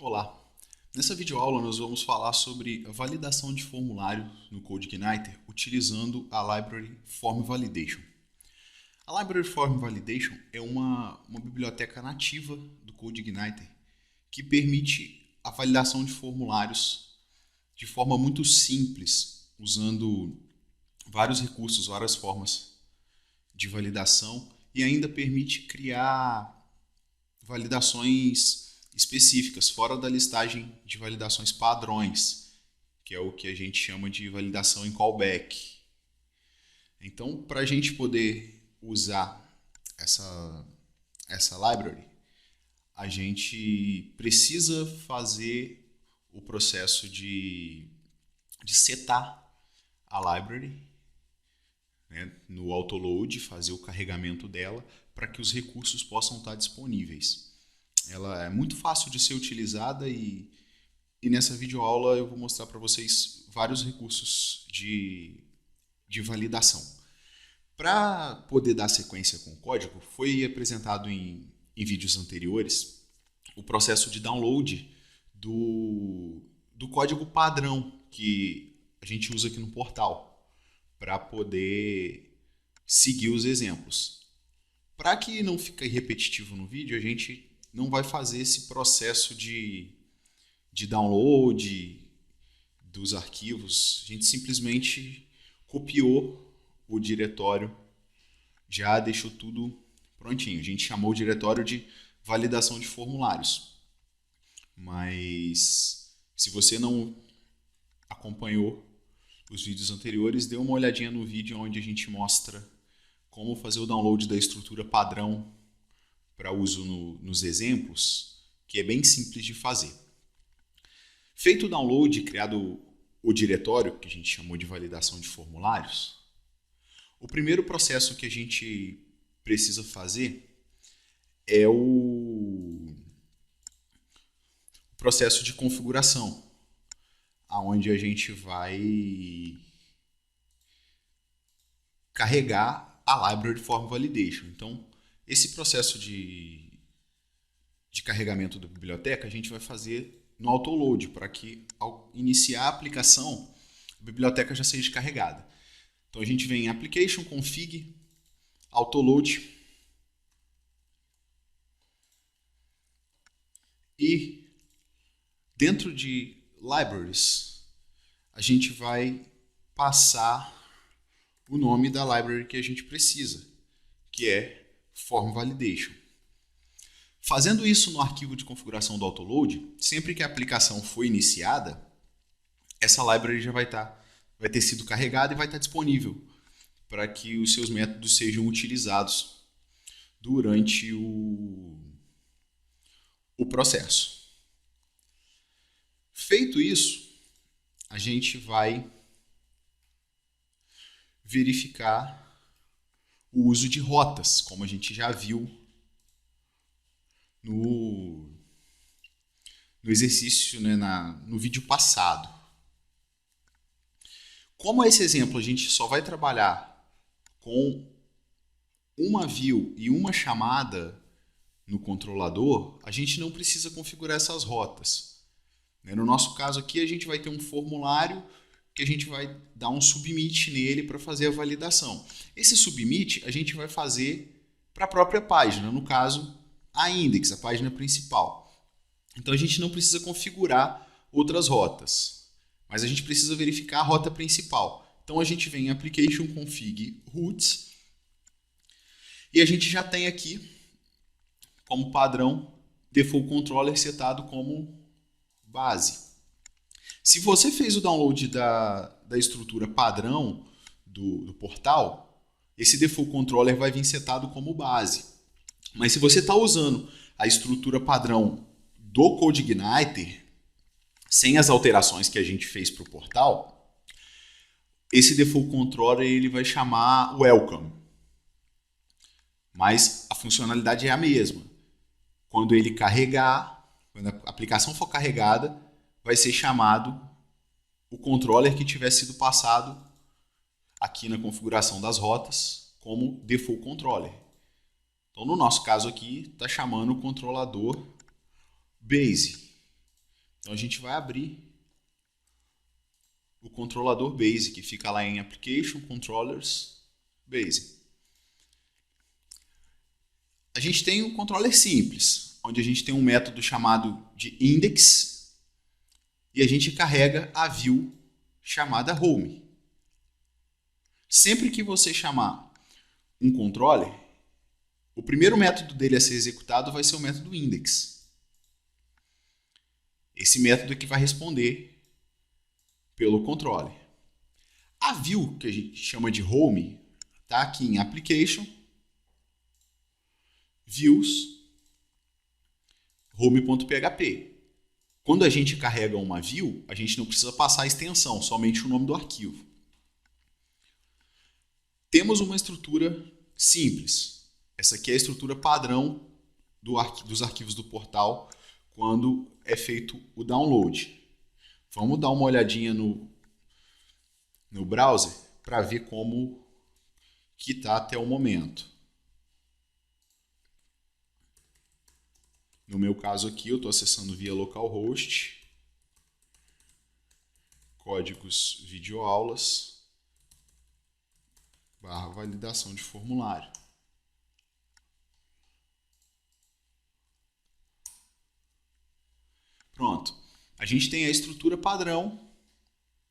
Olá! Nessa videoaula nós vamos falar sobre a validação de formulário no CodeIgniter utilizando a Library Form Validation. A Library Form Validation é uma biblioteca nativa do CodeIgniter que permite a validação de formulários de forma muito simples, usando vários recursos, várias formas de validação e ainda permite criar validações específicas, fora da listagem de validações padrões, que é o que a gente chama de validação em callback. Então, para a gente poder usar essa library, a gente precisa fazer o processo de setar a library, né, no autoload, fazer o carregamento dela para que os recursos possam estar disponíveis. Ela é muito fácil de ser utilizada e nessa videoaula eu vou mostrar para vocês vários recursos de validação. Para poder dar sequência com o código, foi apresentado em vídeos anteriores o processo de download do código padrão que a gente usa aqui no portal para poder seguir os exemplos. Para que não fique repetitivo no vídeo, a gente não vai fazer esse processo de download dos arquivos. A gente simplesmente copiou o diretório, já deixou tudo prontinho. A gente chamou o diretório de validação de formulários. Mas se você não acompanhou os vídeos anteriores, dê uma olhadinha no vídeo onde a gente mostra como fazer o download da estrutura padrão para uso nos exemplos, que é bem simples de fazer. Feito o download, criado o diretório, que a gente chamou de validação de formulários, o primeiro processo que a gente precisa fazer é o processo de configuração, onde a gente vai carregar a Library Form Validation. Então, esse processo de carregamento da biblioteca a gente vai fazer no autoload, para que ao iniciar a aplicação, a biblioteca já seja carregada. Então a gente vem em Application, Config, Autoload e dentro de Libraries a gente vai passar o nome da library que a gente precisa, que é Form Validation. Fazendo isso no arquivo de configuração do autoload, sempre que a aplicação for iniciada, essa library já vai ter sido carregada e vai estar disponível para que os seus métodos sejam utilizados durante o processo. Feito isso, a gente vai verificar o uso de rotas, como a gente já viu no exercício, né, no vídeo passado. Como esse exemplo a gente só vai trabalhar com uma view e uma chamada no controlador, a gente não precisa configurar essas rotas. No nosso caso aqui, a gente vai ter um formulário que a gente vai dar um submit nele para fazer a validação. Esse submit a gente vai fazer para a própria página, no caso, a index, a página principal. Então a gente não precisa configurar outras rotas, mas a gente precisa verificar a rota principal. Então a gente vem em Application Config Routes e a gente já tem aqui como padrão Default Controller setado como base. Se você fez o download da estrutura padrão do portal, esse Default Controller vai vir setado como base. Mas se você está usando a estrutura padrão do CodeIgniter, sem as alterações que a gente fez para o portal, esse Default Controller ele vai chamar Welcome. Mas a funcionalidade é a mesma. Quando ele carregar, quando a aplicação for carregada, vai ser chamado o controller que tiver sido passado aqui na configuração das rotas como Default Controller. Então, no nosso caso aqui, está chamando o controlador Base. Então a gente vai abrir o controlador Basic, que fica lá em Application Controllers Basic. A gente tem um controller simples, onde a gente tem um método chamado de index e a gente carrega a view chamada home. Sempre que você chamar um controller, o primeiro método dele a ser executado vai ser o método index. Esse método é que vai responder pelo controller. A view, que a gente chama de home, está aqui em Application, Views, home.php. Quando a gente carrega uma view, a gente não precisa passar a extensão, somente o nome do arquivo. Temos uma estrutura simples. Essa aqui é a estrutura padrão dos arquivos do portal quando é feito o download. Vamos dar uma olhadinha no browser para ver como que está até o momento. No meu caso aqui, eu estou acessando via localhost, códigos videoaulas, /validação de formulário. Pronto. A gente tem a estrutura padrão.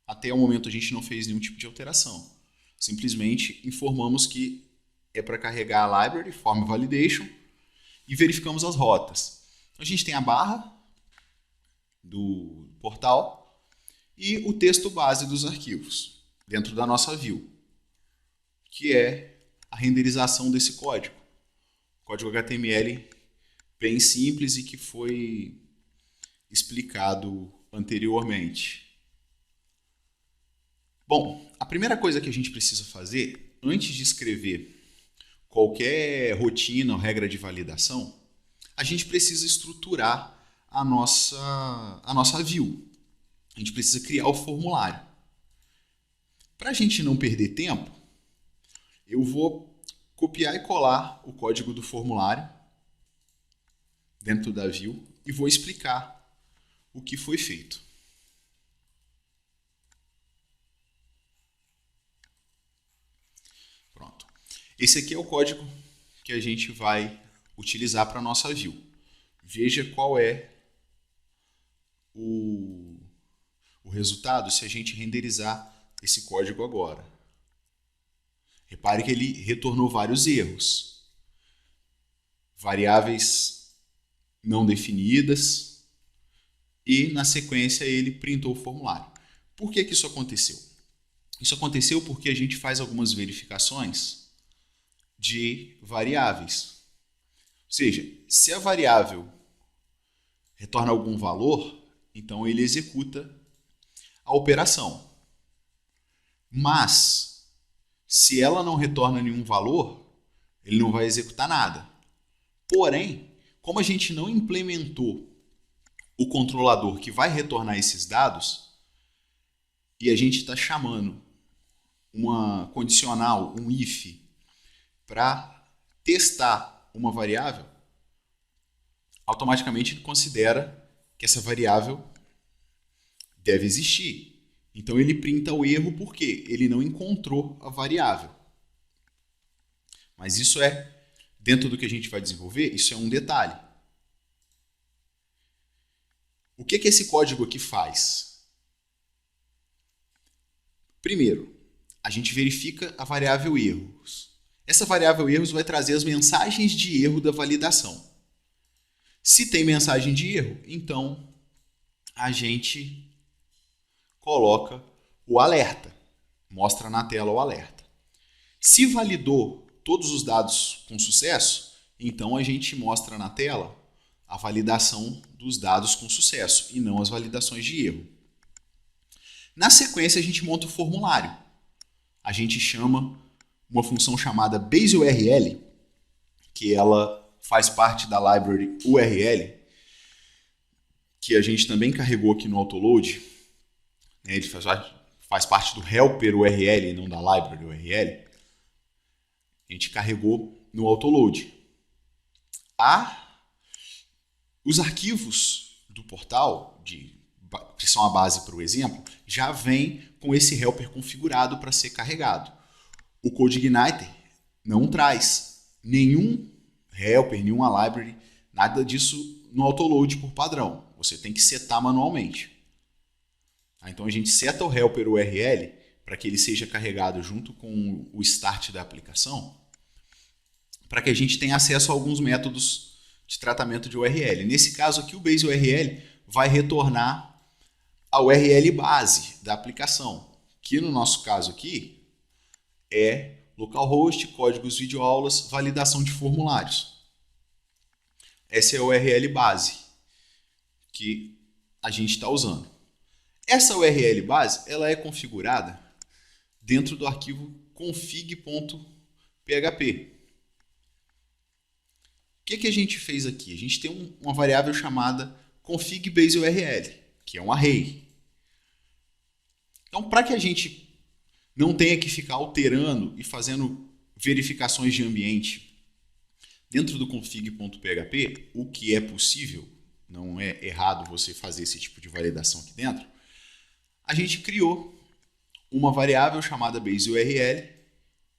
Até o momento a gente não fez nenhum tipo de alteração. Simplesmente informamos que é para carregar a library, form validation, e verificamos as rotas. A gente tem a barra do portal e o texto base dos arquivos, dentro da nossa view, que é a renderização desse código. Código HTML bem simples e que foi explicado anteriormente. Bom, a primeira coisa que a gente precisa fazer, antes de escrever qualquer rotina ou regra de validação, a gente precisa estruturar a nossa view. A gente precisa criar o formulário. Para a gente não perder tempo, eu vou copiar e colar o código do formulário dentro da view e vou explicar o que foi feito. Pronto. Esse aqui é o código que a gente vai utilizar para a nossa view. Veja qual é o resultado se a gente renderizar esse código agora. Repare que ele retornou vários erros. Variáveis não definidas e, na sequência, ele printou o formulário. Por que isso aconteceu? Isso aconteceu porque a gente faz algumas verificações de variáveis. Ou seja, se a variável retorna algum valor, então ele executa a operação. Mas, se ela não retorna nenhum valor, ele não vai executar nada. Porém, como a gente não implementou o controlador que vai retornar esses dados, e a gente está chamando uma condicional, um if, para testar uma variável, automaticamente ele considera que essa variável deve existir. Então ele printa o erro porque ele não encontrou a variável. Mas isso é, dentro do que a gente vai desenvolver, isso é um detalhe. O que esse código aqui faz? Primeiro, a gente verifica a variável erros. Essa variável erros vai trazer as mensagens de erro da validação. Se tem mensagem de erro, então a gente coloca o alerta, mostra na tela o alerta. Se validou todos os dados com sucesso, então a gente mostra na tela a validação dos dados com sucesso e não as validações de erro. Na sequência, a gente monta o formulário. A gente chama uma função chamada baseURL, que ela faz parte da library URL, que a gente também carregou aqui no autoload. Ele faz parte do helper URL e não da library URL. A gente carregou no autoload. Os arquivos do portal, de que são a base para o exemplo, já vem com esse helper configurado para ser carregado. O CodeIgniter não traz nenhum helper, nenhuma library, nada disso no autoload por padrão. Você tem que setar manualmente. Então a gente seta o helper URL para que ele seja carregado junto com o start da aplicação, para que a gente tenha acesso a alguns métodos de tratamento de URL. Nesse caso aqui, o base URL vai retornar a URL base da aplicação, que no nosso caso aqui é localhost, códigos videoaulas, validação de formulários. Essa é a URL base que a gente está usando. Essa URL base ela é configurada dentro do arquivo config.php. O que a gente fez aqui? A gente tem uma variável chamada config_base_url, que é um array. Então, para que a gente não tenha que ficar alterando e fazendo verificações de ambiente dentro do config.php, o que é possível, não é errado você fazer esse tipo de validação aqui dentro, a gente criou uma variável chamada base_url,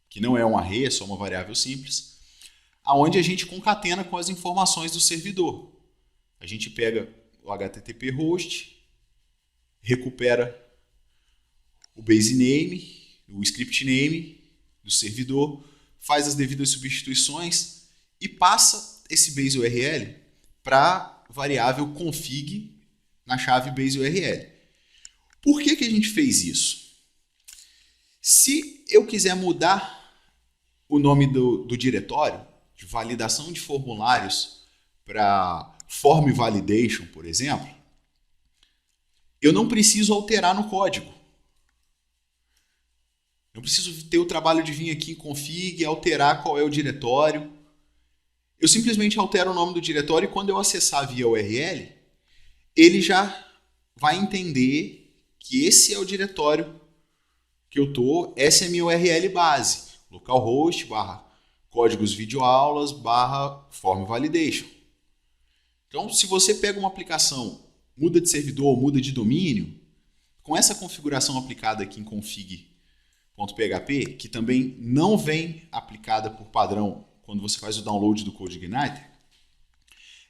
que não é um array, é só uma variável simples, aonde a gente concatena com as informações do servidor. A gente pega o HTTP host, recupera o base name, o script name do servidor, faz as devidas substituições e passa esse base URL para a variável config na chave base URL. Por que a gente fez isso? Se eu quiser mudar o nome do diretório de validação de formulários para form validation, por exemplo, eu não preciso alterar no código. Não preciso ter o trabalho de vir aqui em config e alterar qual é o diretório. Eu simplesmente altero o nome do diretório e quando eu acessar via URL, ele já vai entender que esse é o diretório que eu estou, essa é a minha URL base, localhost /códigos videoaulas /form validation. Então, se você pega uma aplicação, muda de servidor, muda de domínio, com essa configuração aplicada aqui em config.php, que também não vem aplicada por padrão quando você faz o download do CodeIgniter,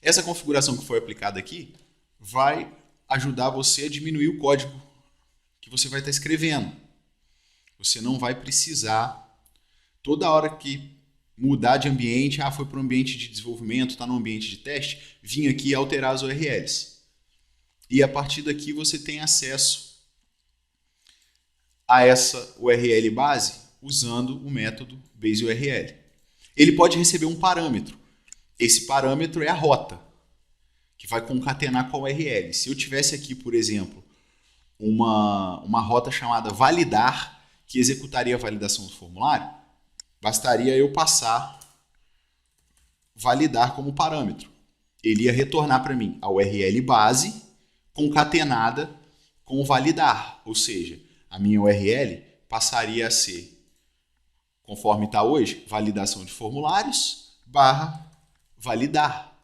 essa configuração que foi aplicada aqui vai ajudar você a diminuir o código que você vai estar escrevendo. Você não vai precisar, toda hora que mudar de ambiente, foi para um ambiente de desenvolvimento, está no ambiente de teste, vir aqui e alterar as URLs. E a partir daqui você tem acesso a essa URL base usando o método baseURL. Ele pode receber um parâmetro. Esse parâmetro é a rota, que vai concatenar com a URL. Se eu tivesse aqui, por exemplo, uma rota chamada validar, que executaria a validação do formulário, bastaria eu passar validar como parâmetro. Ele ia retornar para mim a URL base concatenada com validar, ou seja, a minha URL passaria a ser, conforme está hoje, validação de formulários /validar.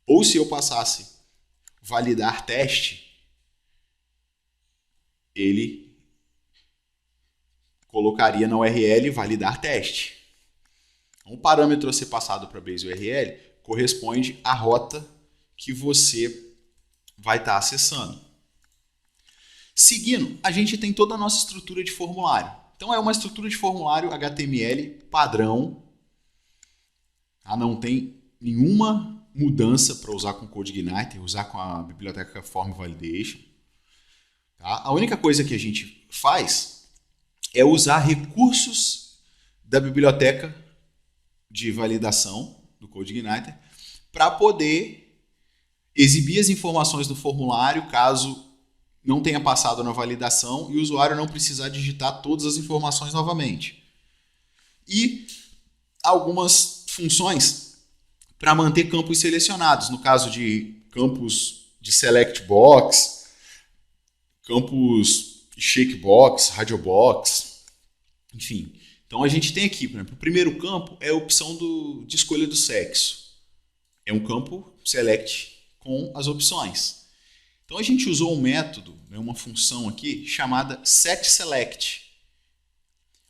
Ou se eu passasse validar teste, ele colocaria na URL validar teste. Um parâmetro a ser passado para a base URL corresponde à rota que você vai estar acessando. Seguindo, a gente tem toda a nossa estrutura de formulário. Então é uma estrutura de formulário HTML padrão. Não tem nenhuma mudança para usar com CodeIgniter, usar com a biblioteca Form Validation. A única coisa que a gente faz é usar recursos da biblioteca de validação do CodeIgniter para poder exibir as informações do formulário caso não tenha passado na validação e o usuário não precisar digitar todas as informações novamente. E algumas funções para manter campos selecionados, no caso de campos de select box, campos checkbox, radiobox, enfim. Então a gente tem aqui, por exemplo, o primeiro campo é a opção de escolha do sexo. É um campo select com as opções. Então a gente usou um método, né, uma função aqui chamada setSelect,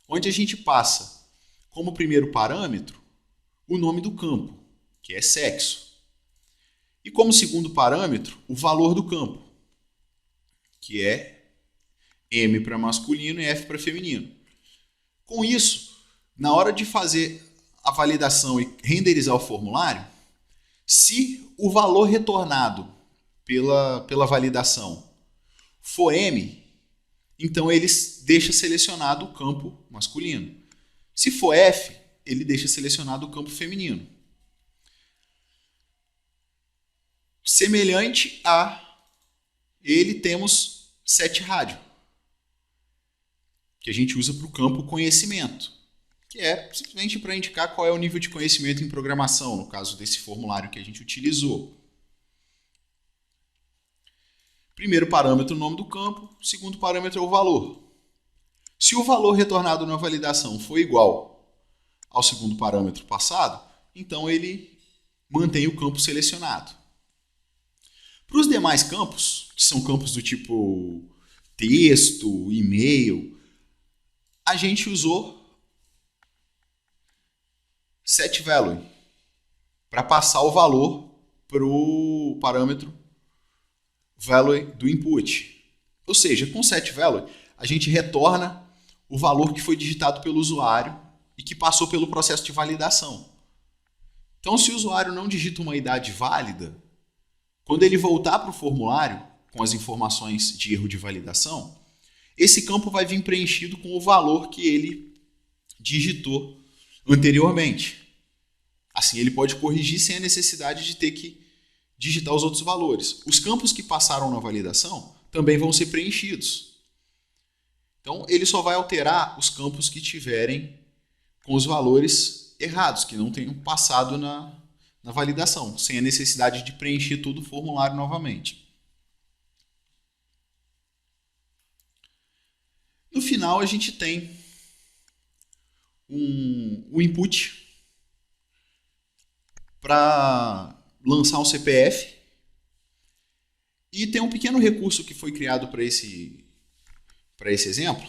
onde a gente passa como primeiro parâmetro o nome do campo, que é sexo, e como segundo parâmetro o valor do campo, que é M para masculino e F para feminino. Com isso, na hora de fazer a validação e renderizar o formulário, se o valor retornado pela validação for M, então ele deixa selecionado o campo masculino. Se for F, ele deixa selecionado o campo feminino. Semelhante a ele, temos setRádio, que a gente usa para o campo conhecimento, que é simplesmente para indicar qual é o nível de conhecimento em programação, no caso desse formulário que a gente utilizou. Primeiro parâmetro, o nome do campo. Segundo parâmetro é o valor. Se o valor retornado na validação for igual ao segundo parâmetro passado, então ele mantém o campo selecionado. Para os demais campos, que são campos do tipo texto, e-mail, a gente usou setValue para passar o valor para o parâmetro value do input. Ou seja, com setValue, a gente retorna o valor que foi digitado pelo usuário e que passou pelo processo de validação. Então, se o usuário não digita uma idade válida, quando ele voltar para o formulário com as informações de erro de validação, esse campo vai vir preenchido com o valor que ele digitou anteriormente. Assim, ele pode corrigir sem a necessidade de ter que digitar os outros valores. Os campos que passaram na validação também vão ser preenchidos. Então, ele só vai alterar os campos que tiverem com os valores errados, que não tenham passado na validação, sem a necessidade de preencher todo o formulário novamente. No final, a gente tem um input para lançar um CPF, e tem um pequeno recurso que foi criado para esse exemplo,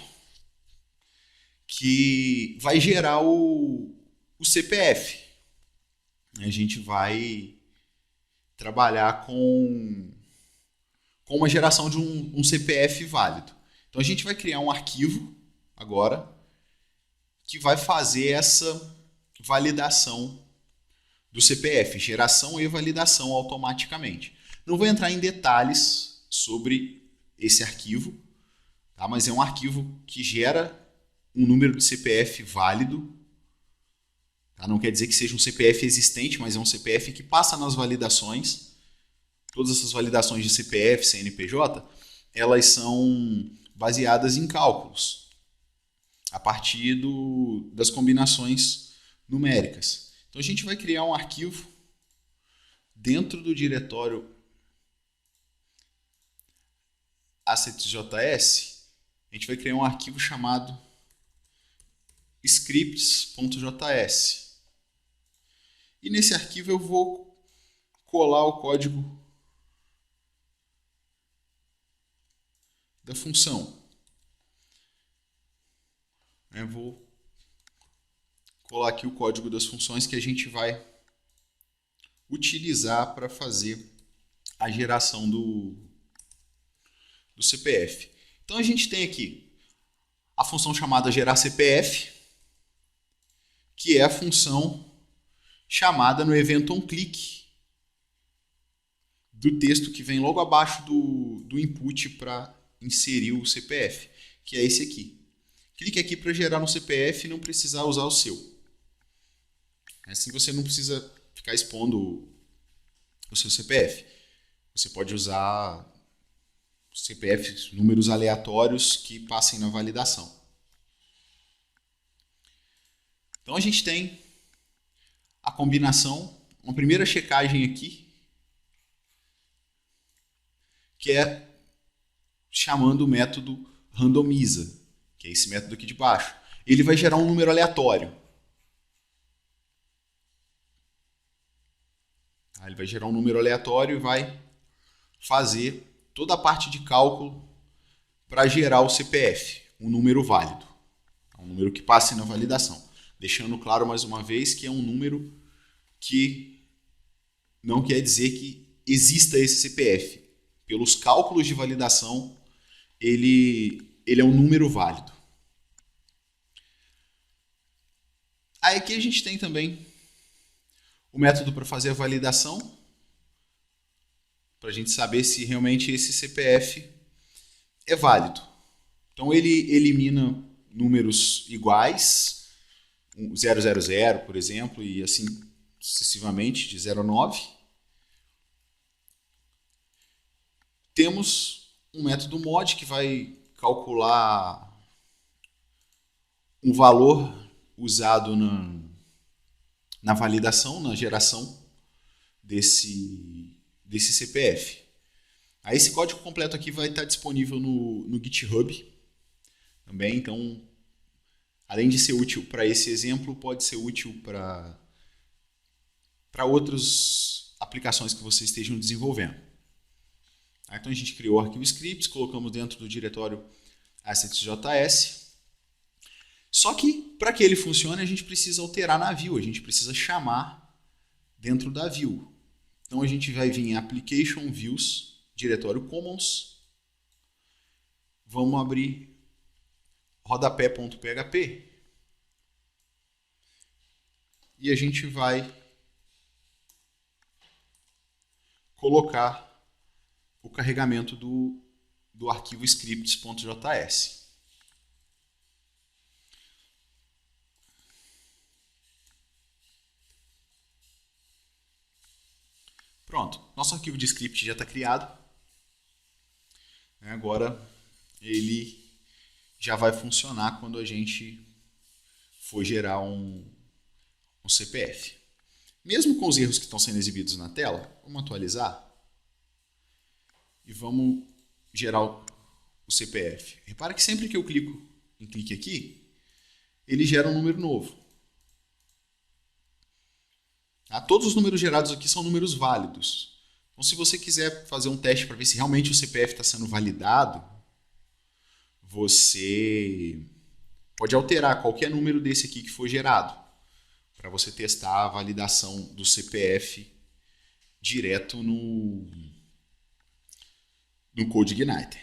que vai gerar o CPF. A gente vai trabalhar com uma geração de um CPF válido. Então a gente vai criar um arquivo agora que vai fazer essa validação do CPF, geração e validação automaticamente. Não vou entrar em detalhes sobre esse arquivo, tá? Mas é um arquivo que gera um número de CPF válido. Tá? Não quer dizer que seja um CPF existente, mas é um CPF que passa nas validações. Todas essas validações de CPF, CNPJ, elas são baseadas em cálculos, a partir das combinações numéricas. Então a gente vai criar um arquivo dentro do diretório assets.js. A gente vai criar um arquivo chamado scripts.js. E nesse arquivo eu vou colar o código da função. Eu vou colar aqui o código das funções que a gente vai utilizar para fazer a geração do CPF. Então a gente tem aqui a função chamada gerar CPF, que é a função chamada no evento onClick do texto que vem logo abaixo do input para inserir o CPF, que é esse aqui. Clique aqui para gerar no CPF e não precisar usar o seu. Assim você não precisa ficar expondo o seu CPF. Você pode usar CPFs, números aleatórios que passem na validação. Então a gente tem a combinação, uma primeira checagem aqui, que é chamando o método randomiza, que é esse método aqui de baixo. Ele vai gerar um número aleatório. Ele vai gerar um número aleatório e vai fazer toda a parte de cálculo para gerar o CPF, um número válido, um número que passe na validação. Deixando claro mais uma vez que é um número que não quer dizer que exista esse CPF. Pelos cálculos de validação, ele é um número válido. Aí aqui a gente tem também o método para fazer a validação, para a gente saber se realmente esse CPF é válido. Então ele elimina números iguais, 000, por exemplo, e assim sucessivamente, de 0 a 9. Temos um método mod que vai calcular um valor usado na validação, na geração desse CPF. Aí esse código completo aqui vai estar disponível no GitHub também, então além de ser útil para esse exemplo, pode ser útil para outras aplicações que vocês estejam desenvolvendo. Então a gente criou o arquivo scripts, colocamos dentro do diretório assets.js. Só que para que ele funcione a gente precisa alterar na view, a gente precisa chamar dentro da view. Então a gente vai vir em application views, diretório commons, vamos abrir rodapé.php e a gente vai colocar o carregamento do arquivo scripts.js. Pronto, nosso arquivo de script já está criado. Agora ele já vai funcionar quando a gente for gerar um CPF. Mesmo com os erros que estão sendo exibidos na tela, vamos atualizar e vamos gerar o CPF. Repara que sempre que eu clico em clique aqui, ele gera um número novo. Todos os números gerados aqui são números válidos. Então, se você quiser fazer um teste para ver se realmente o CPF está sendo validado, você pode alterar qualquer número desse aqui que for gerado, para você testar a validação do CPF direto no CodeIgniter.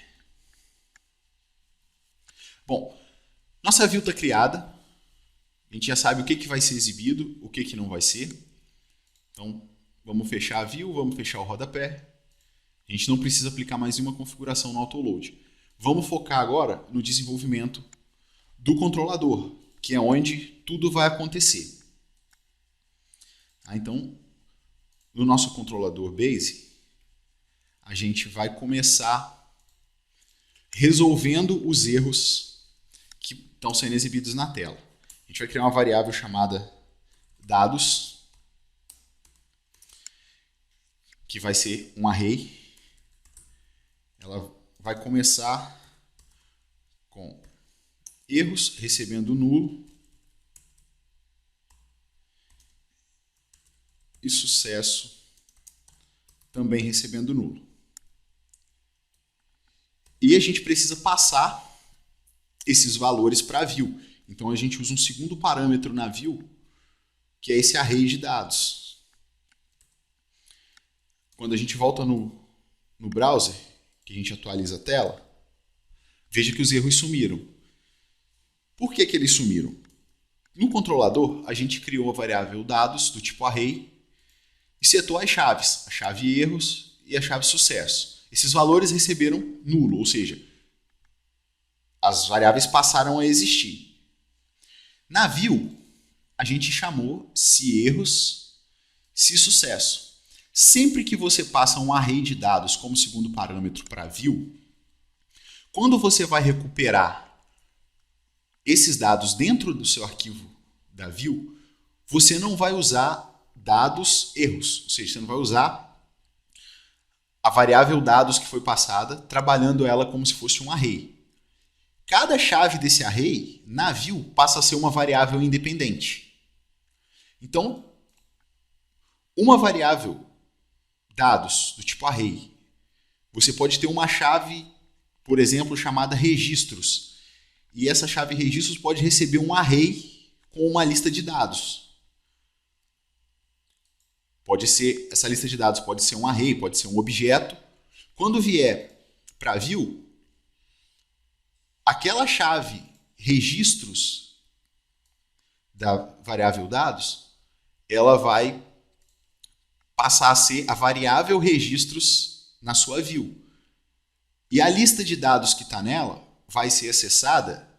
Bom, nossa view está criada, a gente já sabe o que vai ser exibido, o que não vai ser. Então, vamos fechar a view, vamos fechar o rodapé. A gente não precisa aplicar mais nenhuma configuração no autoload. Vamos focar agora no desenvolvimento do controlador, que é onde tudo vai acontecer. Então, no nosso controlador base, a gente vai começar resolvendo os erros que estão sendo exibidos na tela. A gente vai criar uma variável chamada dados, que vai ser um array. Ela vai começar com erros recebendo nulo e sucesso também recebendo nulo. E a gente precisa passar esses valores para a view. Então a gente usa um segundo parâmetro na view, que é esse array de dados. Quando a gente volta no browser, que a gente atualiza a tela, veja que os erros sumiram. Por que eles sumiram? No controlador, a gente criou a variável dados do tipo array e setou as chaves, a chave erros e a chave sucesso. Esses valores receberam nulo, ou seja, as variáveis passaram a existir. Na view, a gente chamou se erros, se sucesso. Sempre que você passa um array de dados como segundo parâmetro para a view, quando você vai recuperar esses dados dentro do seu arquivo da view, você não vai usar dados erros, ou seja, você não vai usar a variável dados que foi passada, trabalhando ela como se fosse um array. Cada chave desse array, na view, passa a ser uma variável independente. Então, uma variável dados do tipo array, Você pode ter uma chave, por exemplo, chamada registros. E essa chave registros pode receber um array com uma lista de dados. Essa lista de dados pode ser um array, pode ser um objeto. Quando vier para view, aquela chave registros da variável dados, ela vai passar a ser a variável registros na sua view. E a lista de dados que está nela vai ser acessada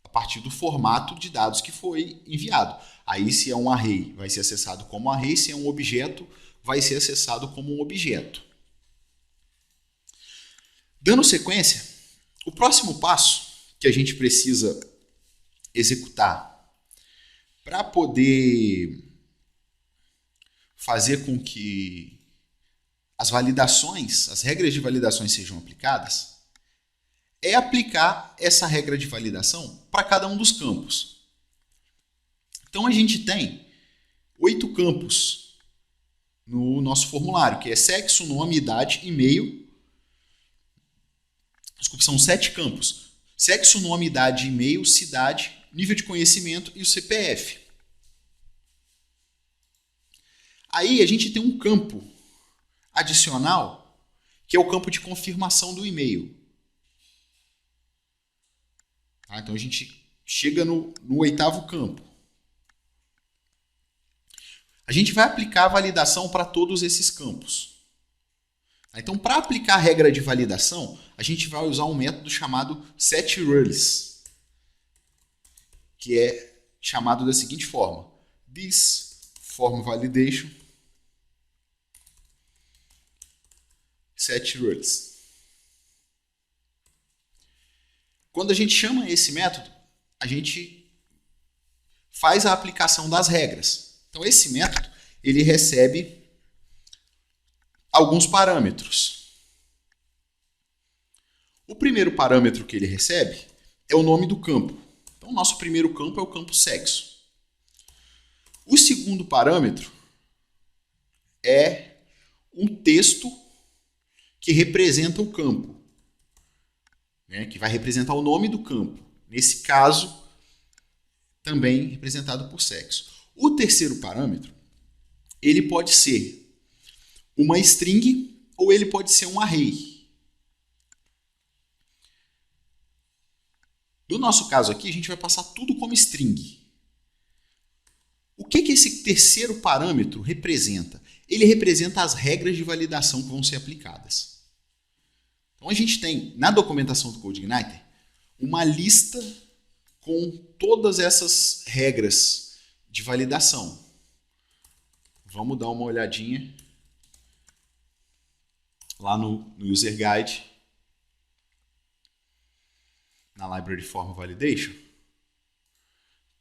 a partir do formato de dados que foi enviado. Aí, se é um array, vai ser acessado como array. Se é um objeto, vai ser acessado como um objeto. Dando sequência, o próximo passo que a gente precisa executar para poder fazer com que as validações, as regras de validações sejam aplicadas, é aplicar essa regra de validação para cada um dos campos. Então, a gente tem 8 campos no nosso formulário, que é sexo, nome, idade, e-mail. Desculpa, são 7 campos. Sexo, nome, idade, e-mail, cidade, nível de conhecimento e o CPF. Aí, a gente tem um campo adicional, que é o campo de confirmação do e-mail. Tá? Então, a gente chega no 8º campo. A gente vai aplicar a validação para todos esses campos. Então, para aplicar a regra de validação, a gente vai usar um método chamado setRules, que é chamado da seguinte forma: this form validation setRules. Quando a gente chama esse método, a gente faz a aplicação das regras. Então, esse método ele recebe alguns parâmetros. O primeiro parâmetro que ele recebe é o nome do campo. Então, o nosso primeiro campo é o campo sexo. O segundo parâmetro é um texto que representa o campo, né, que vai representar o nome do campo. Nesse caso, também representado por sexo. O terceiro parâmetro, ele pode ser uma string ou ele pode ser um array. No nosso caso aqui, a gente vai passar tudo como string. O que esse terceiro parâmetro representa? Ele representa as regras de validação que vão ser aplicadas. Então, a gente tem, na documentação do CodeIgniter, uma lista com todas essas regras de validação. Vamos dar uma olhadinha lá no User Guide, na Library Form Validation,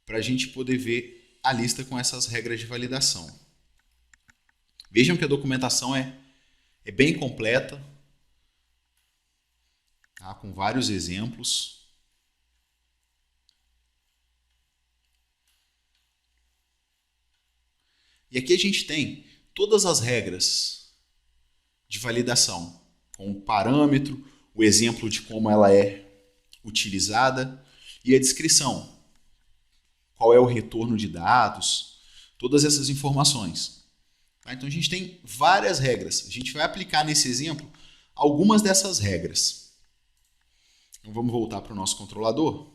para a gente poder ver a lista com essas regras de validação. Vejam que a documentação é bem completa, tá? Com vários exemplos. E aqui a gente tem todas as regras de validação, com o parâmetro, o exemplo de como ela é utilizada e a descrição. Qual é o retorno de dados, todas essas informações. Tá? Então a gente tem várias regras. A gente vai aplicar nesse exemplo algumas dessas regras. Então vamos voltar para o nosso controlador.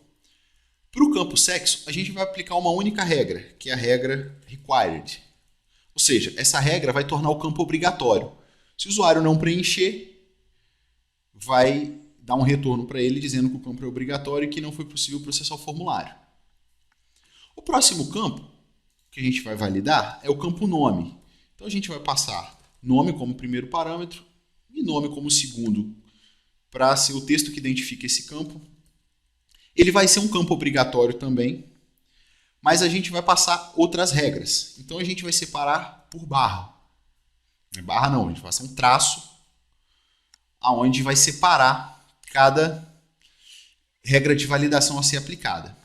Para o campo sexo, a gente vai aplicar uma única regra, que é a regra required. Ou seja, essa regra vai tornar o campo obrigatório. Se o usuário não preencher, vai dar um retorno para ele dizendo que o campo é obrigatório e que não foi possível processar o formulário. O próximo campo que a gente vai validar é o campo nome. Então a gente vai passar nome como primeiro parâmetro e nome como segundo, para ser o texto que identifica esse campo. Ele vai ser um campo obrigatório também, mas a gente vai passar outras regras. Então a gente vai separar por barra. Barra não, a gente vai passar um traço aonde vai separar cada regra de validação a ser aplicada.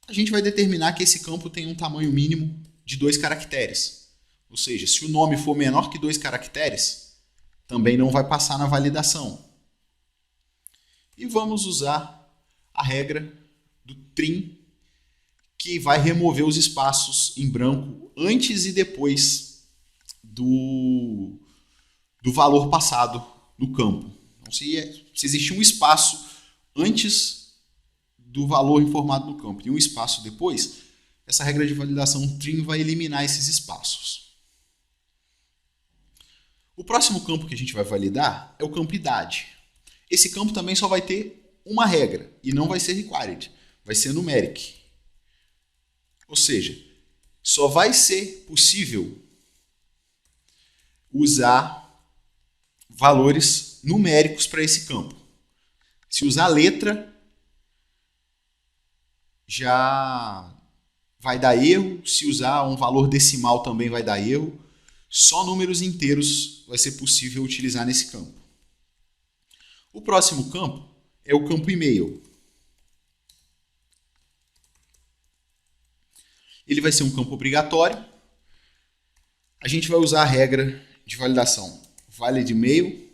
A gente vai determinar que esse campo tem um tamanho mínimo de 2 caracteres. Ou seja, se o nome for menor que 2 caracteres, também não vai passar na validação. E vamos usar a regra do trim, que vai remover os espaços em branco antes e depois do valor passado no campo. Então, se existir um espaço antes do valor informado no campo e um espaço depois, essa regra de validação trim vai eliminar esses espaços. O próximo campo que a gente vai validar é o campo idade. Esse campo também só vai ter uma regra e não vai ser required, vai ser numeric. Ou seja, só vai ser possível usar valores numéricos para esse campo. Se usar letra, já vai dar erro. Se usar um valor decimal também vai dar erro. Só números inteiros vai ser possível utilizar nesse campo. O próximo campo é o campo e-mail. Ele vai ser um campo obrigatório. A gente vai usar a regra de validação valid e-mail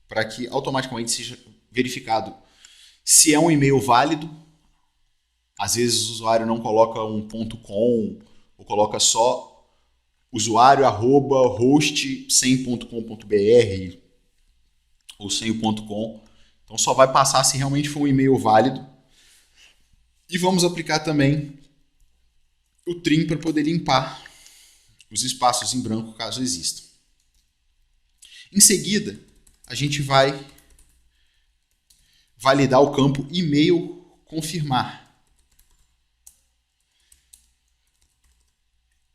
para que automaticamente seja verificado se é um e-mail válido. Às vezes o usuário não coloca um .com ou coloca só usuário@host sem .com.br ou sem o .com. Então só vai passar se realmente for um e-mail válido. E vamos aplicar também o trim para poder limpar os espaços em branco caso existam. Em seguida, a gente vai validar o campo e-mail confirmar.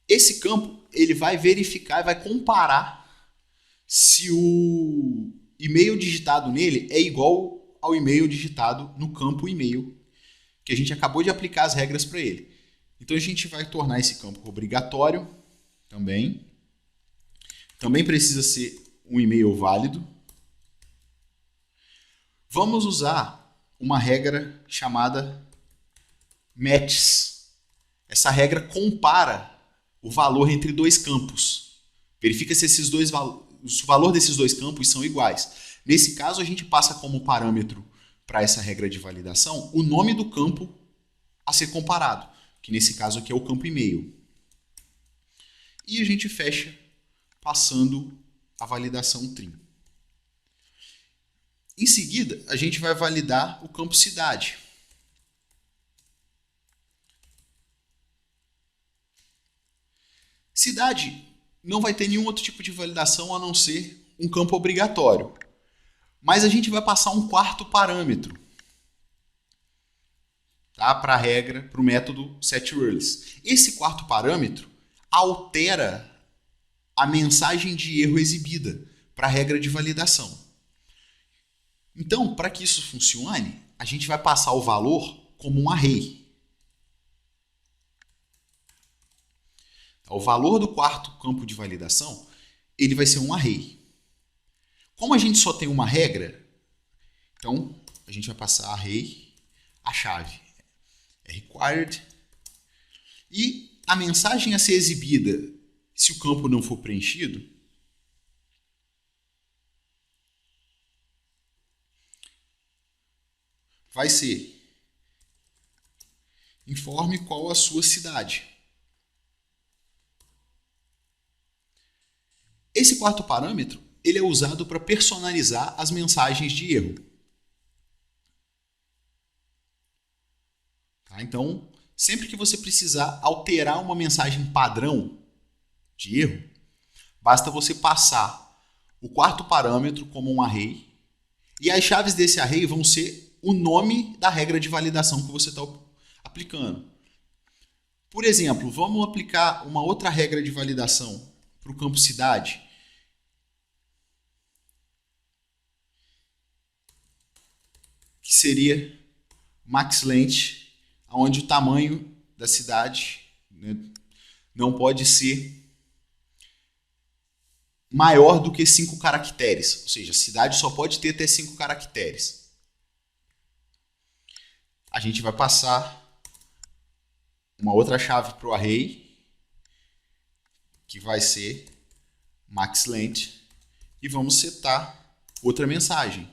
Esse campo ele vai verificar e vai comparar se o e-mail digitado nele é igual ao e-mail digitado no campo e-mail, que a gente acabou de aplicar as regras para ele. Então a gente vai tornar esse campo obrigatório também. Também precisa ser um e-mail válido. Vamos usar uma regra chamada matches. Essa regra compara o valor entre dois campos. Verifica se o valor desses dois campos são iguais. Nesse caso, a gente passa como parâmetro para essa regra de validação o nome do campo a ser comparado, que nesse caso aqui é o campo e-mail. E a gente fecha passando a validação trim. Em seguida, a gente vai validar o campo cidade. Cidade não vai ter nenhum outro tipo de validação a não ser um campo obrigatório. Mas a gente vai passar um quarto parâmetro, tá? Para a regra, para o método setRules. Esse quarto parâmetro altera a mensagem de erro exibida para a regra de validação. Então, para que isso funcione, a gente vai passar o valor como um array. O valor do quarto campo de validação, ele vai ser um array. Como a gente só tem uma regra, então a gente vai passar array, a chave é required, e a mensagem a ser exibida, se o campo não for preenchido, vai ser informe qual a sua cidade. Esse quarto parâmetro ele é usado para personalizar as mensagens de erro. Tá? Então, sempre que você precisar alterar uma mensagem padrão de erro, basta você passar o quarto parâmetro como um array e as chaves desse array vão ser o nome da regra de validação que você está aplicando. Por exemplo, vamos aplicar uma outra regra de validação para o campo cidade. Que seria maxLength, onde o tamanho da cidade, né, não pode ser maior do que 5 caracteres. Ou seja, a cidade só pode ter até 5 caracteres. A gente vai passar uma outra chave para o array, que vai ser maxLength, e vamos setar outra mensagem.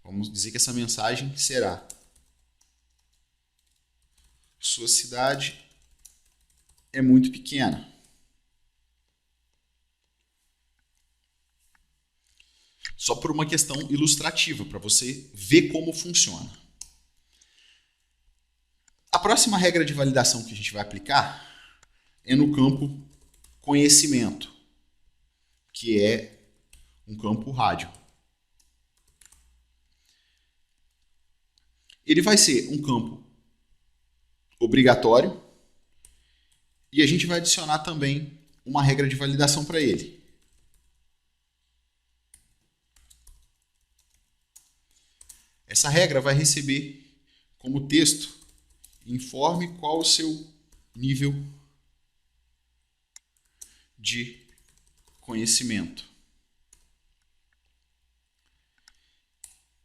Vamos dizer que essa mensagem será: sua cidade é muito pequena. Só por uma questão ilustrativa, para você ver como funciona. A próxima regra de validação que a gente vai aplicar é no campo conhecimento, que é um campo rádio. Ele vai ser um campo obrigatório e a gente vai adicionar também uma regra de validação para ele. Essa regra vai receber como texto: informe qual o seu nível de conhecimento.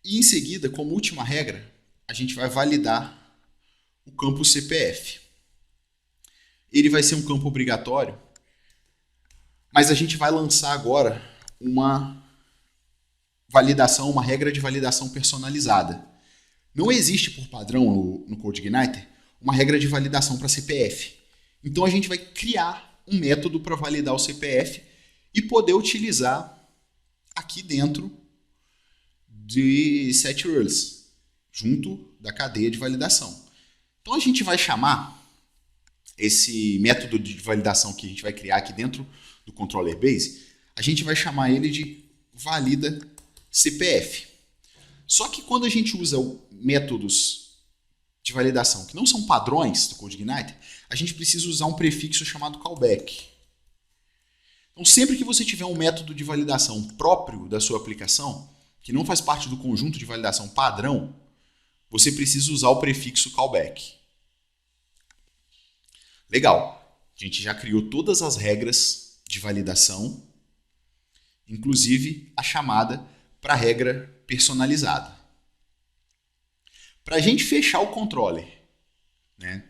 E em seguida, como última regra, a gente vai validar o campo CPF. Ele vai ser um campo obrigatório, mas a gente vai lançar agora uma validação, uma regra de validação personalizada. Não existe por padrão no CodeIgniter uma regra de validação para CPF. Então a gente vai criar um método para validar o CPF e poder utilizar aqui dentro de setRules, junto da cadeia de validação. Então a gente vai chamar esse método de validação que a gente vai criar aqui dentro do controller base, a gente vai chamar ele de valida CPF. Só que quando a gente usa métodos de validação que não são padrões do CodeIgniter, a gente precisa usar um prefixo chamado callback. Então, sempre que você tiver um método de validação próprio da sua aplicação, que não faz parte do conjunto de validação padrão, você precisa usar o prefixo callback. Legal. A gente já criou todas as regras de validação, inclusive a chamada para a regra personalizada. Para a gente fechar o controller, né,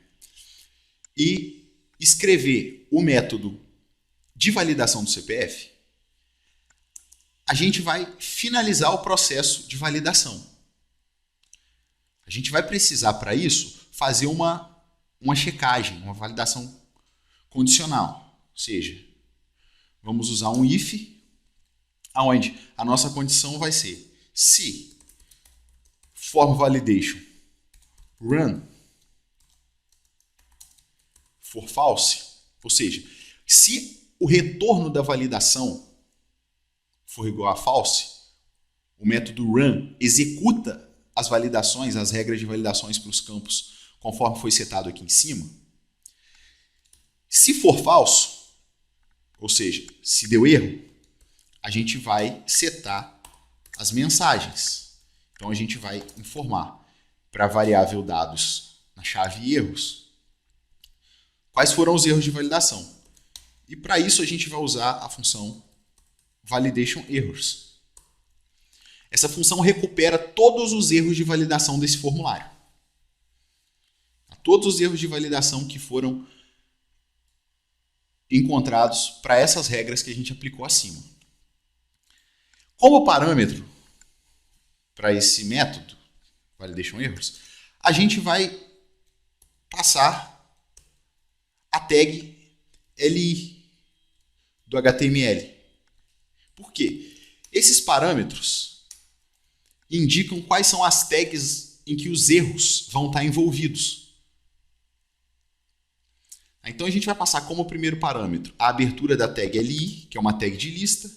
e escrever o método de validação do CPF, a gente vai finalizar o processo de validação. A gente vai precisar, para isso, fazer uma checagem, uma validação condicional. Ou seja, vamos usar um if, onde a nossa condição vai ser: se form validation run for false, ou seja, se o retorno da validação for igual a false, o método run executa as validações, as regras de validações para os campos conforme foi setado aqui em cima. Se for falso, ou seja, se deu erro, a gente vai setar as mensagens. Então a gente vai informar para a variável dados na chave erros quais foram os erros de validação. E para isso a gente vai usar a função validation errors. Essa função recupera todos os erros de validação desse formulário. Todos os erros de validação que foram encontrados para essas regras que a gente aplicou acima. Como parâmetro para esse método, validation errors, a gente vai passar a tag li do HTML. Por quê? Esses parâmetros indicam quais são as tags em que os erros vão estar envolvidos. Então a gente vai passar como primeiro parâmetro a abertura da tag li, que é uma tag de lista,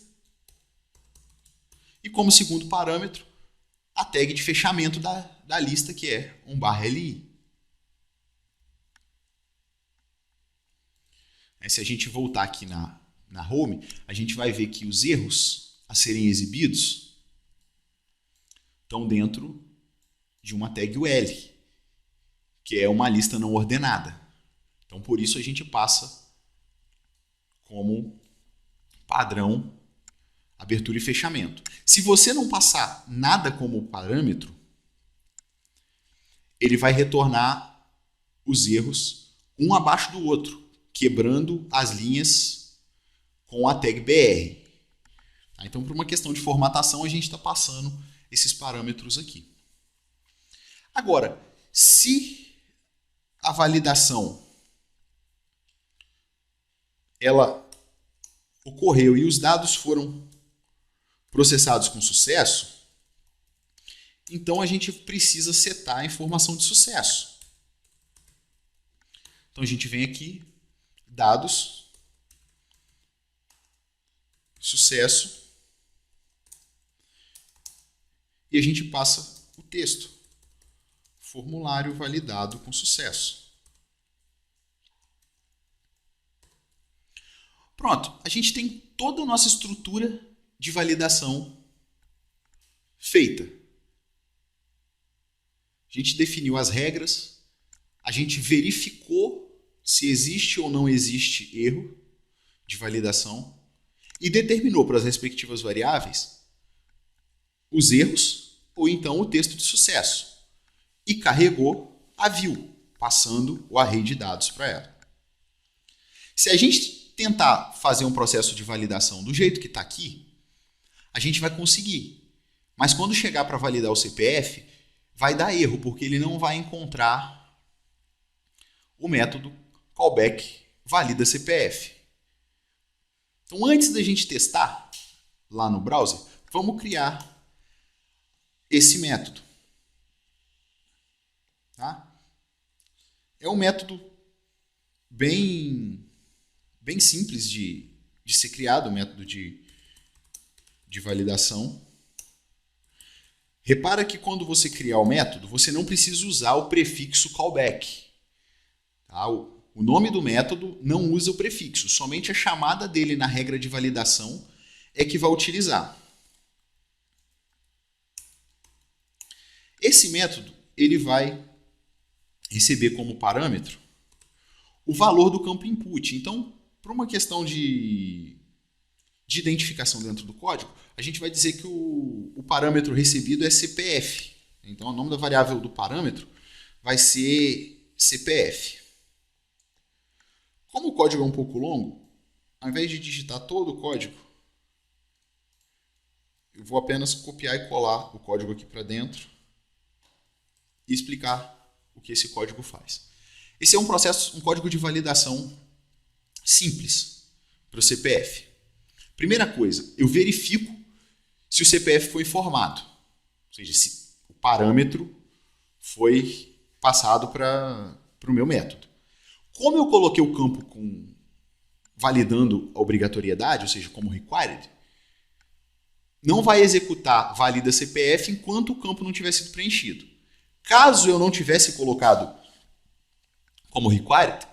e como segundo parâmetro a tag de fechamento da lista, que é /li. Se a gente voltar aqui na home, a gente vai ver que os erros a serem exibidos estão dentro de uma tag UL, que é uma lista não ordenada. Então, por isso a gente passa como padrão abertura e fechamento. Se você não passar nada como parâmetro, ele vai retornar os erros um abaixo do outro, quebrando as linhas com a tag BR. Tá? Então, por uma questão de formatação, a gente está passando esses parâmetros aqui. Agora, se a validação ela ocorreu e os dados foram processados com sucesso, então a gente precisa setar a informação de sucesso. Então a gente vem aqui, dados, sucesso, e a gente passa o texto. Formulário validado com sucesso. Pronto, a gente tem toda a nossa estrutura de validação feita. A gente definiu as regras, a gente verificou se existe ou não existe erro de validação e determinou para as respectivas variáveis os erros ou então o texto de sucesso e carregou a view, passando o array de dados para ela. Se a gente tentar fazer um processo de validação do jeito que está aqui, a gente vai conseguir. Mas quando chegar para validar o CPF, vai dar erro, porque ele não vai encontrar o método callback valida CPF. Então, antes da gente testar lá no browser, vamos criar esse método. Tá? É um método bem simples de ser criado, o método de validação. Repara que quando você criar o método, você não precisa usar o prefixo callback. Tá? O nome do método não usa o prefixo, somente a chamada dele na regra de validação é que vai utilizar. Esse método ele vai receber como parâmetro o valor do campo input. Então, por uma questão de identificação dentro do código, a gente vai dizer que o parâmetro recebido é CPF. Então, o nome da variável do parâmetro vai ser CPF. Como o código é um pouco longo, ao invés de digitar todo o código, eu vou apenas copiar e colar o código aqui para dentro e explicar o que esse código faz. Esse é um código de validação simples para o CPF. Primeira coisa, eu verifico se o CPF foi informado, ou seja, se o parâmetro foi passado para o meu método. Como eu coloquei o campo validando a obrigatoriedade, ou seja, como required, não vai executar valida CPF enquanto o campo não tiver sido preenchido. Caso eu não tivesse colocado como required,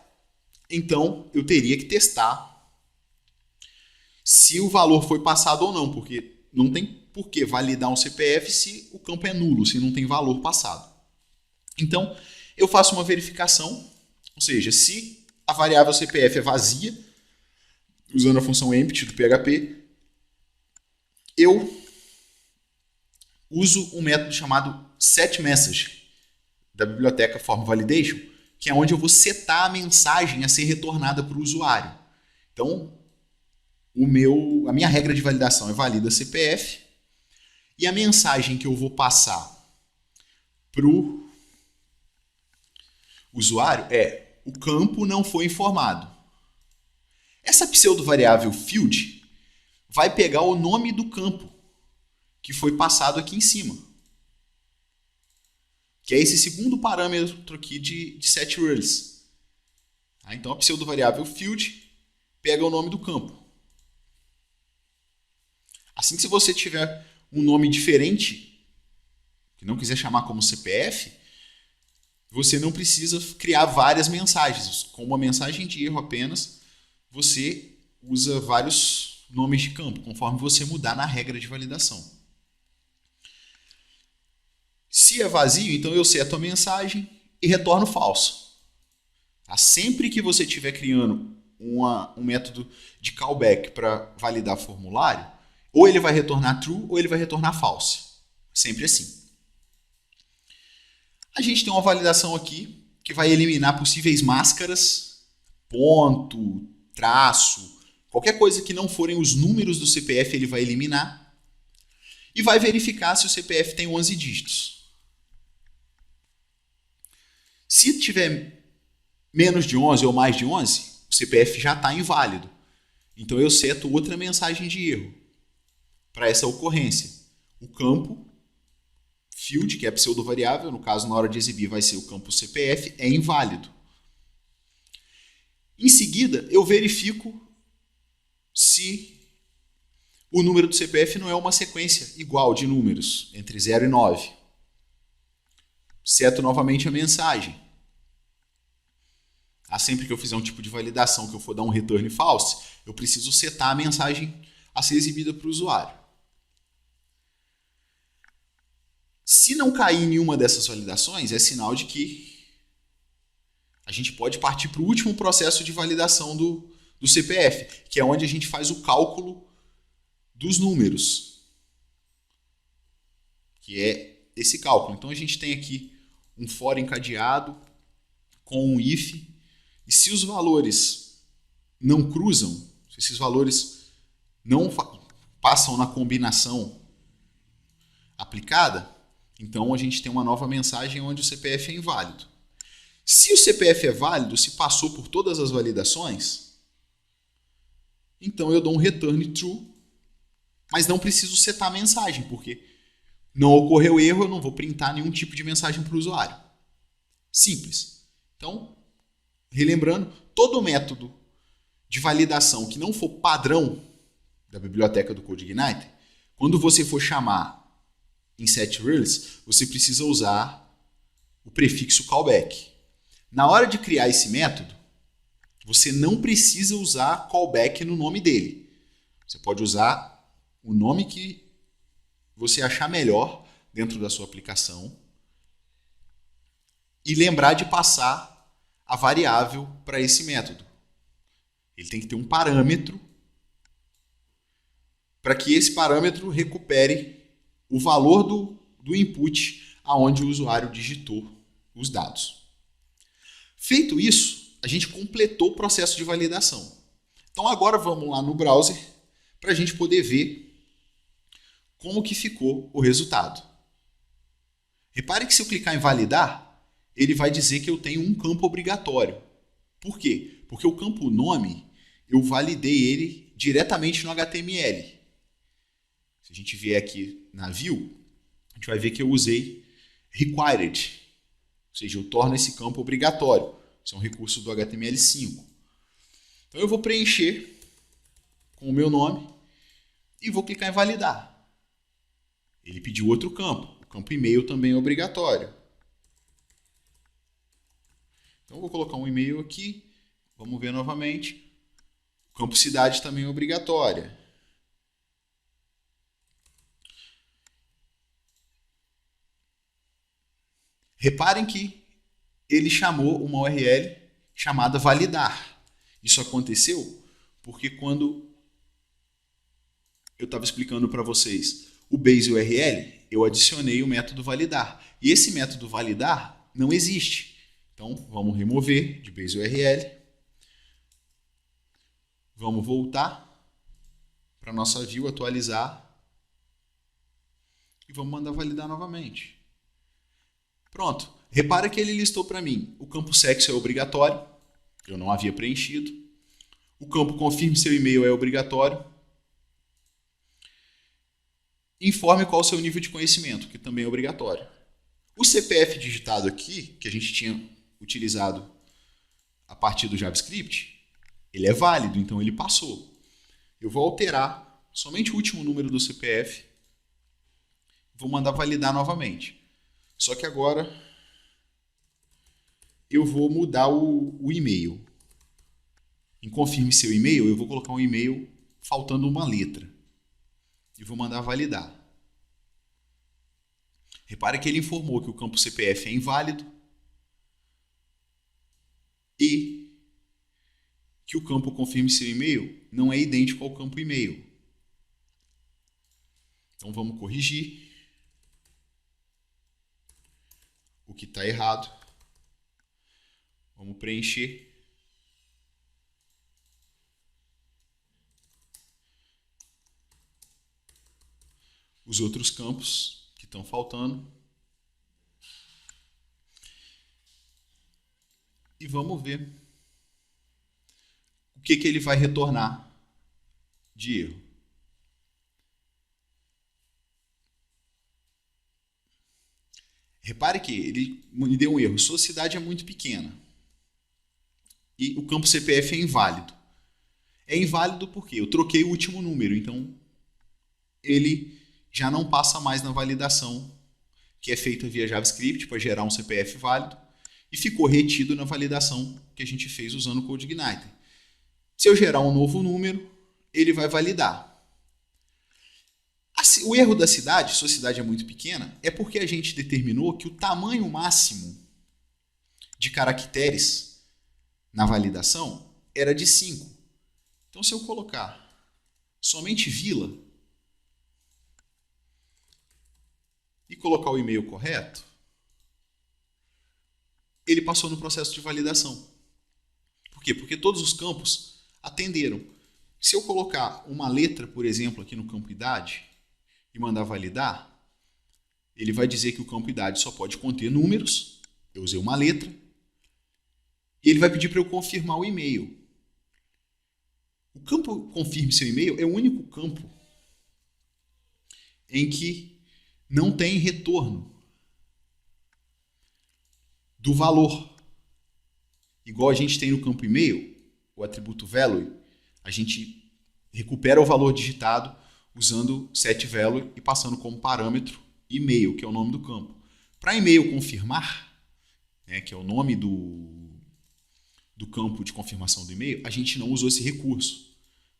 então eu teria que testar se o valor foi passado ou não, porque não tem por que validar um CPF se o campo é nulo, se não tem valor passado. Então, eu faço uma verificação, ou seja, se a variável CPF é vazia, usando a função empty do PHP, eu uso um método chamado setMessage da biblioteca FormValidation, que é onde eu vou setar a mensagem a ser retornada para o usuário. Então, a minha regra de validação é valida CPF e a mensagem que eu vou passar para o usuário é: o campo não foi informado. Essa pseudo-variável field vai pegar o nome do campo que foi passado aqui em cima, que é esse segundo parâmetro aqui de setRules. Então, a pseudo-variável field pega o nome do campo. Assim que se você tiver um nome diferente, que não quiser chamar como CPF, você não precisa criar várias mensagens. Com uma mensagem de erro apenas, você usa vários nomes de campo, conforme você mudar na regra de validação. Se é vazio, então eu seto a mensagem e retorno falso. Sempre que você estiver criando um método de callback para validar formulário, ou ele vai retornar true ou ele vai retornar false. Sempre assim. A gente tem uma validação aqui que vai eliminar possíveis máscaras, ponto, traço, Qualquer coisa que não forem os números do CPF, ele vai eliminar. E vai verificar se o CPF tem 11 dígitos. Se tiver menos de 11 ou mais de 11, o CPF já está inválido. Então eu seto outra mensagem de erro para essa ocorrência. O campo field, que é pseudo-variável, no caso na hora de exibir vai ser o campo CPF, é inválido. Em seguida, eu verifico se o número do CPF não é uma sequência igual de números, entre 0 e 9. Seto novamente a mensagem. Sempre que eu fizer um tipo de validação, que eu for dar um return false, eu preciso setar a mensagem a ser exibida para o usuário. Se não cair em nenhuma dessas validações, é sinal de que a gente pode partir para o último processo de validação do CPF, que é onde a gente faz o cálculo dos números, que é esse cálculo. Então a gente tem aqui um for encadeado com um if, e se os valores não cruzam, se esses valores não passam na combinação aplicada, então a gente tem uma nova mensagem onde o CPF é inválido. Se o CPF é válido, se passou por todas as validações, então eu dou um return true, mas não preciso setar a mensagem, porque não ocorreu erro, eu não vou printar nenhum tipo de mensagem para o usuário. Simples. Então, relembrando, todo método de validação que não for padrão da biblioteca do CodeIgniter, quando você for chamar em setReals, você precisa usar o prefixo callback. Na hora de criar esse método, você não precisa usar callback no nome dele. Você pode usar o nome que você achar melhor dentro da sua aplicação e lembrar de passar a variável para esse método. Ele tem que ter um parâmetro para que esse parâmetro recupere o valor do input aonde o usuário digitou os dados. Feito isso, a gente completou o processo de validação. Então agora vamos lá no browser para a gente poder ver como que ficou o resultado. Repare que se eu clicar em validar, ele vai dizer que eu tenho um campo obrigatório. Por quê? Porque o campo nome, eu validei ele diretamente no HTML. Se a gente vier aqui na view, a gente vai ver que eu usei required, ou seja, eu torno esse campo obrigatório. Isso é um recurso do HTML5. Então eu vou preencher com o meu nome e vou clicar em validar. Ele pediu outro campo. O campo e-mail também é obrigatório. Então eu vou colocar um e-mail aqui. Vamos ver novamente. O campo cidade também é obrigatório. Reparem que ele chamou uma URL chamada validar. Isso aconteceu porque quando eu estava explicando para vocês o base URL, eu adicionei o método validar. E esse método validar não existe. Então, vamos remover de base URL. Vamos voltar para a nossa view, atualizar. E vamos mandar validar novamente. Pronto. Repara que ele listou para mim. O campo sexo é obrigatório. Eu não havia preenchido. O campo confirme seu e-mail é obrigatório. Informe qual o seu nível de conhecimento, que também é obrigatório. O CPF digitado aqui, que a gente tinha utilizado a partir do JavaScript, ele é válido, então ele passou. Eu vou alterar somente o último número do CPF, vou mandar validar novamente. Só que agora eu vou mudar o e-mail. Em confirme seu e-mail, eu vou colocar um e-mail faltando uma letra. E vou mandar validar. Repare que ele informou que o campo CPF é inválido e que o campo confirme seu e-mail não é idêntico ao campo e-mail. Então vamos corrigir o que está errado. Vamos preencher. os outros campos que estão faltando. E vamos ver o que ele vai retornar de erro. Repare que ele me deu um erro. Sua cidade é muito pequena. E o campo CPF é inválido. É inválido porque eu troquei o último número. Então, ele já não passa mais na validação que é feita via JavaScript para gerar um CPF válido. E ficou retido na validação que a gente fez usando o CodeIgniter. Se eu gerar um novo número, ele vai validar. O erro da cidade, sua cidade é muito pequena, é porque a gente determinou que o tamanho máximo de caracteres na validação era de 5. Então, se eu colocar somente vila e colocar o e-mail correto, ele passou no processo de validação. Por quê? Porque todos os campos atenderam. Se eu colocar uma letra, por exemplo, aqui no campo idade e mandar validar, ele vai dizer que o campo idade só pode conter números. Eu usei uma letra. E ele vai pedir para eu confirmar o e-mail. O campo confirme seu e-mail é o único campo em que não tem retorno do valor. Igual a gente tem no campo e-mail, o atributo value, a gente recupera o valor digitado usando setValue e passando como parâmetro e-mail, que é o nome do campo. Para e-mail confirmar, né, que é o nome do campo de confirmação do e-mail, a gente não usou esse recurso,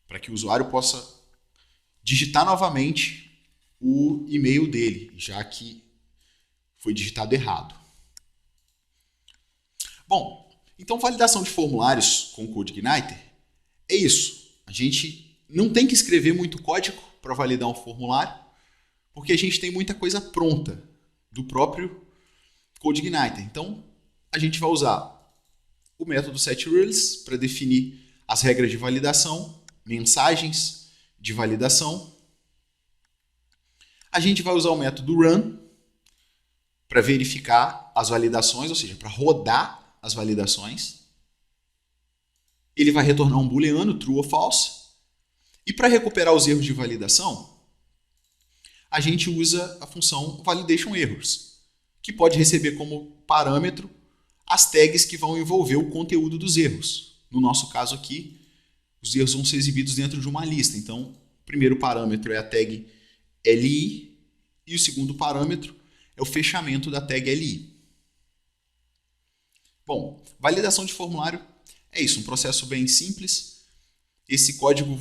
para que o usuário possa digitar novamente o e-mail dele, já que foi digitado errado. Bom, então validação de formulários com o CodeIgniter é isso. A gente não tem que escrever muito código para validar um formulário, porque a gente tem muita coisa pronta do próprio CodeIgniter. Então, a gente vai usar o método setRules para definir as regras de validação, mensagens de validação. A gente vai usar o método run para verificar as validações, ou seja, para rodar as validações. Ele vai retornar um booleano, true ou false. E para recuperar os erros de validação, a gente usa a função validationErrors, que pode receber como parâmetro as tags que vão envolver o conteúdo dos erros. No nosso caso aqui, os erros vão ser exibidos dentro de uma lista. Então, o primeiro parâmetro é a tag li e o segundo parâmetro é o fechamento da tag li. Bom, validação de formulário é isso, um processo bem simples. Esse código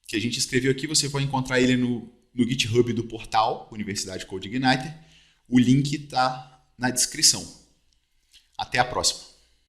que a gente escreveu aqui, você vai encontrar ele no GitHub do portal Universidade CodeIgniter. O link está na descrição. Até a próxima.